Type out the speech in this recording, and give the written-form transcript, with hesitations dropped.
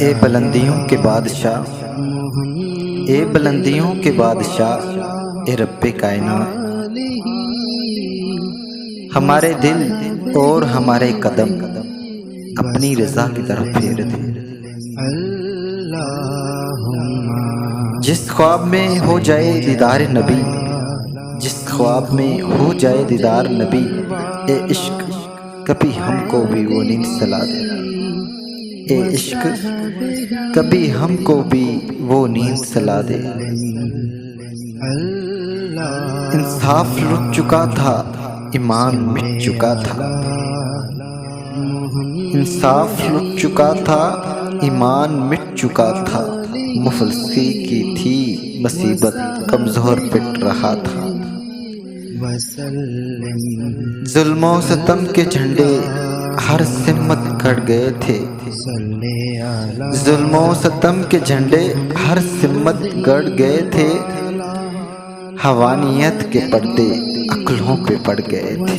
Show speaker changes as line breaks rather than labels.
اے بلندیوں کے بادشاہ، اے بلندیوں کے بادشاہ، اے رب کائنات، ہمارے دل اور ہمارے قدم اپنی رضا کی طرف پھیر دے۔ جس خواب میں ہو جائے دیدار نبی، جس خواب میں ہو جائے دیدار نبی، اے عشق کبھی ہم کو بھی وہ نیند سلا دے، اے عشق کبھی ہم کو بھی وہ نیند سلا دے۔ انصاف لٹ چکا تھا، ایمان مٹ چکا تھا، انصاف لٹ چکا تھا، ایمان مٹ چکا تھا، مفلسی کی تھی مصیبت، کمزور پٹ رہا تھا۔ ظلم و ستم کے جھنڈے ہر سمت گڑ گئے تھے، ظلم و ستم کے جھنڈے ہر سمت گڑ گئے تھے، حیوانیت کے پردے عقلوں پہ پڑ گئے تھے۔